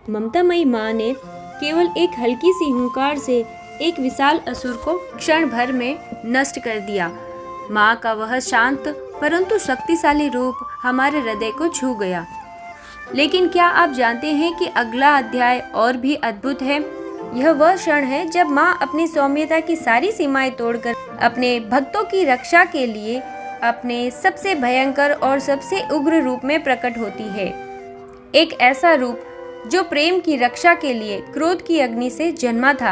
ममतामयी माँ ने केवल एक हल्की सी हुंकार से एक विशाल असुर को क्षण भर में नष्ट कर दिया। माँ का वह शांत परंतु शक्तिशाली रूप हमारे हृदय को छू गया। लेकिन क्या आप जानते हैं कि अगला अध्याय और भी अद्भुत है। यह वह क्षण है जब माँ अपनी सौम्यता की सारी सीमाएं तोड़कर अपने भक्तों की रक्षा के लिए अपने सबसे भयंकर और सबसे उग्र रूप में प्रकट होती है। एक ऐसा रूप जो प्रेम की रक्षा के लिए क्रोध की अग्नि से जन्मा था।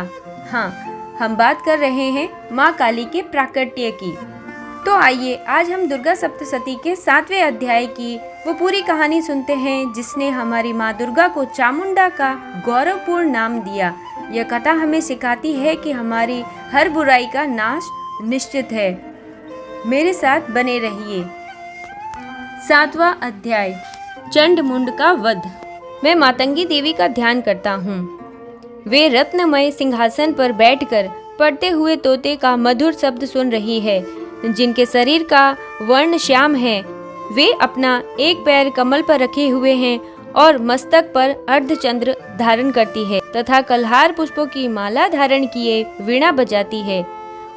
हाँ, हम बात कर रहे हैं माँ काली के प्राकट्य की। तो आइए आज हम दुर्गा सप्तशती के 7वें अध्याय की वो पूरी कहानी सुनते हैं जिसने हमारी माँ दुर्गा को चामुंडा का गौरवपूर्ण नाम दिया। यह कथा हमें सिखाती है कि हमारी हर बुराई का नाश निश्चित है। मेरे साथ बने रहिए। 7वां अध्याय, चंडमुंड का वध। मैं मातंगी देवी का ध्यान करता हूँ। वे रत्नमय सिंहासन पर बैठकर पढ़ते हुए तोते का मधुर शब्द सुन रही है, जिनके शरीर का वर्ण श्याम है। वे अपना एक पैर कमल पर रखे हुए हैं और मस्तक पर अर्धचंद्र धारण करती है तथा कल्हार पुष्पों की माला धारण किए वीणा बजाती है।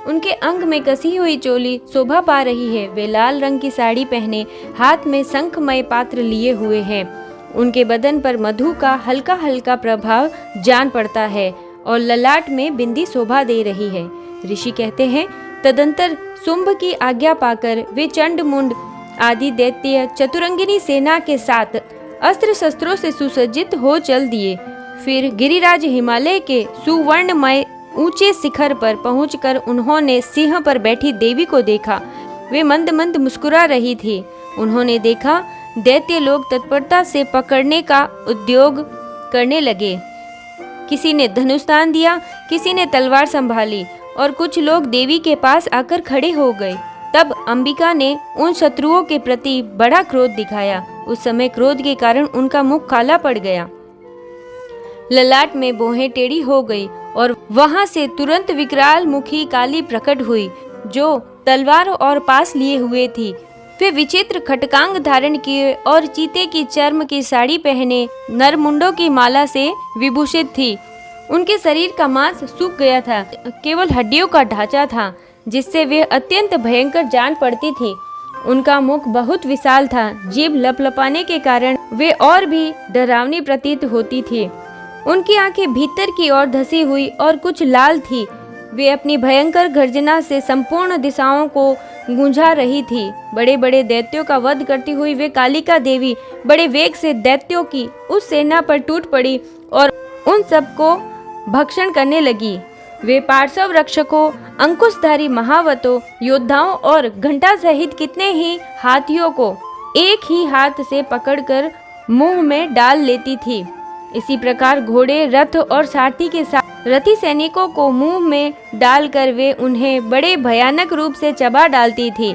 उनके अंग में कसी हुई चोली शोभा पा रही है। वे लाल रंग की साड़ी पहने हाथ में शंखमय पात्र लिए हुए हैं। उनके बदन पर मधु का हल्का हल्का प्रभाव जान पड़ता है और ललाट में बिंदी शोभा दे रही है। ऋषि कहते हैं, तदंतर शुंभ की आज्ञा पाकर वे चंडमुंड आदि दैत्य चतुरंगिनी सेना के साथ अस्त्र शस्त्रों से सुसज्जित हो चल दिए। फिर गिरिराज हिमालय के सुवर्णमय ऊंचे शिखर पर पहुंचकर उन्होंने सिंह पर बैठी देवी को देखा। वे मंद मंद मुस्कुरा रही थी। उन्होंने देखा दैत्य लोग तत्परता से पकड़ने का उद्योग करने लगे। किसी ने धनुष तान दिया, किसी ने तलवार संभाली और कुछ लोग देवी के पास आकर खड़े हो गए। तब अंबिका ने उन शत्रुओं के प्रति बड़ा क्रोध दिखाया। उस समय क्रोध के कारण उनका मुख काला पड़ गया, ललाट में भौहें टेढ़ी हो गई और वहां से तुरंत विकराल मुखी काली प्रकट हुई, जो तलवार और पास लिए हुए थी। वे विचित्र खटकांग धारण किए और चीते की चर्म की साड़ी पहने नरमुंडों की माला से विभूषित थी। उनके शरीर का मांस सूख गया था, केवल हड्डियों का ढांचा था जिससे वे अत्यंत भयंकर जान पड़ती थी। उनका मुख बहुत विशाल था, जीभ लपलपाने के कारण वे और भी डरावनी प्रतीत होती थी। उनकी आंखें भीतर की ओर धसी हुई और कुछ लाल थी। वे अपनी भयंकर गर्जना से संपूर्ण दिशाओं को गूंजा रही थी। बड़े बड़े दैत्यों का वध करती हुई वे कालिका देवी बड़े वेग से दैत्यों की उस सेना पर टूट पड़ी और उन सबको भक्षण करने लगी। वे पार्श्व रक्षकों, अंकुशधारी महावतों, योद्धाओं और घंटा सहित कितने ही हाथियों को एक ही हाथ से पकड़कर मुंह में डाल लेती थी। इसी प्रकार घोड़े, रथ और सारथी के साथ रथी सैनिकों को मुंह में डालकर वे उन्हें बड़े भयानक रूप से चबा डालती थी।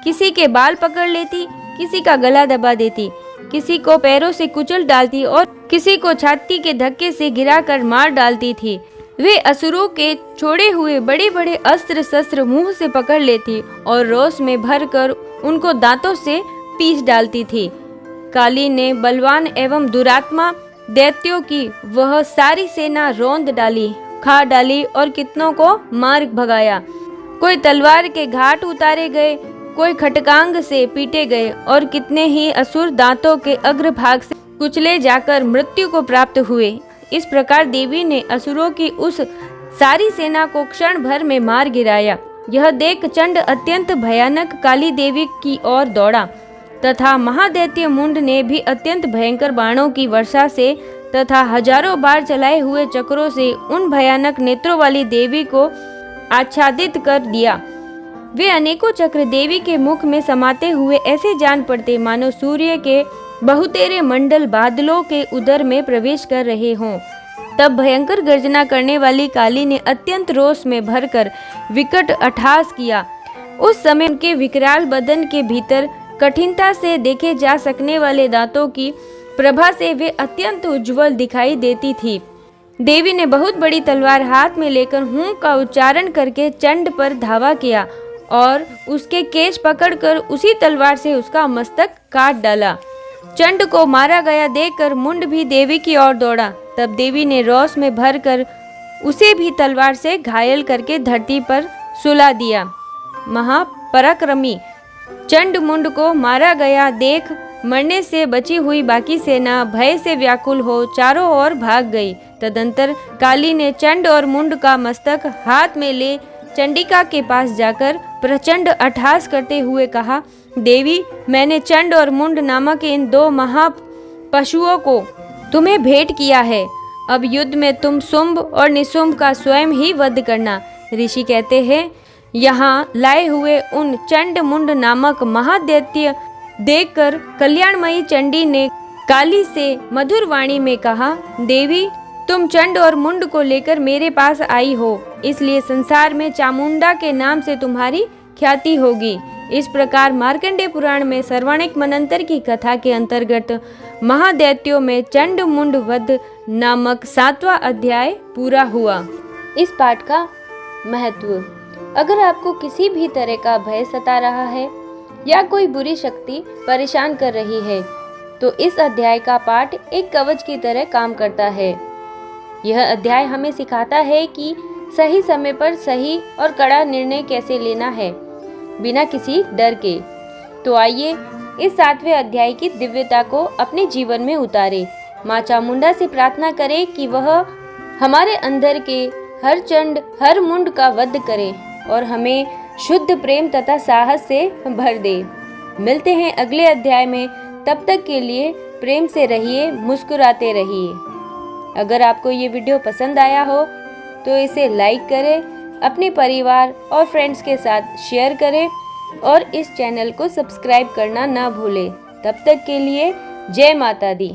किसी के बाल पकड़ लेती, किसी का गला दबा देती, किसी को पैरों से कुचल डालती और किसी को छाती के धक्के से गिराकर मार डालती थी। वे असुरों के छोड़े हुए बड़े बड़े अस्त्र शस्त्र मुंह से पकड़ लेती और रोष में भरकर उनको दांतों से पीस डालती थी। काली ने बलवान एवं दुरात्मा दैत्यों की वह सारी सेना रौंद डाली, खा डाली और कितनों को मार भगाया। कोई तलवार के घाट उतारे गए, कोई खटकांग से पीटे गए और कितने ही असुर दांतों के अग्रभाग से कुचले जाकर मृत्यु को प्राप्त हुए। इस प्रकार देवी ने असुरों की उस सारी सेना को क्षण भर में मार गिराया। यह देख चंड अत्यंत भयानक काली देवी की ओर दौड़ा तथा महादैत्य मुंड ने भी अत्यंत भयंकर बाणों की वर्षा से तथा हजारों बार चलाए हुए चक्रों से उन भयानक नेत्रों वाली देवी को आच्छादित कर दिया। वे अनेकों चक्र देवी के मुख में समाते हुए ऐसे जान पड़ते मानो सूर्य के बहुतेरे मंडल बादलों के उदर में प्रवेश कर रहे हों। तब भयंकर गर्जना करने वाली काली ने अत्यंत रोष में भरकर विकट अट्टहास किया। उस समय उनके विकराल बदन के भीतर कठिनता से देखे जा सकने वाले दांतों की प्रभा से वे अत्यंत उज्जवल दिखाई देती थी। देवी ने बहुत बड़ी तलवार हाथ में लेकर हूं का उच्चारण करके चंड पर धावा किया और उसके केश पकड़कर उसी तलवार से उसका मस्तक काट डाला। चंड को मारा गया देखकर मुंड भी देवी की ओर दौड़ा। तब देवी ने रोष में भरकर उसे भी तलवार से घायल करके धरती पर सुला दिया। महापराक्रमी चंड मुंड को मारा गया देख मरने से बची हुई बाकी सेना भय से व्याकुल हो चारों ओर भाग गई। तदंतर काली ने चंड और मुंड का मस्तक हाथ में ले चंडिका के पास जाकर प्रचंड अट्टहास करते हुए कहा, देवी, मैंने चंड और मुंड नामक इन दो महापशुओं को तुम्हें भेंट किया है। अब युद्ध में तुम शुंभ और निशुंभ का स्वयं ही वध करना। ऋषि कहते हैं, यहाँ लाए हुए उन चंड मुंड नामक महादैत्य देखकर कल्याणमयी चंडी ने काली से मधुर वाणी में कहा, देवी, तुम चंड और मुंड को लेकर मेरे पास आई हो, इसलिए संसार में चामुंडा के नाम से तुम्हारी ख्याति होगी। इस प्रकार मार्कंडेय पुराण में सर्वाणिक मनंतर की कथा के अंतर्गत महादैत्यों में चंड मुंड वध नामक 7वां अध्याय पूरा हुआ। इस पाठ का महत्व। अगर आपको किसी भी तरह का भय सता रहा है या कोई बुरी शक्ति परेशान कर रही है तो इस अध्याय का पाठ एक कवच की तरह काम करता है। यह अध्याय हमें सिखाता है कि सही समय पर सही और कड़ा निर्णय कैसे लेना है बिना किसी डर के। तो आइए इस 7वें अध्याय की दिव्यता को अपने जीवन में उतारे। माँ चामुंडा से प्रार्थना करें कि वह हमारे अंदर के हर चंड हर मुंड का वध करे और हमें शुद्ध प्रेम तथा साहस से भर दे। मिलते हैं अगले अध्याय में, तब तक के लिए प्रेम से रहिए, मुस्कुराते रहिए। अगर आपको ये वीडियो पसंद आया हो तो इसे लाइक करें, अपने परिवार और फ्रेंड्स के साथ शेयर करें और इस चैनल को सब्सक्राइब करना ना भूलें। तब तक के लिए जय माता दी।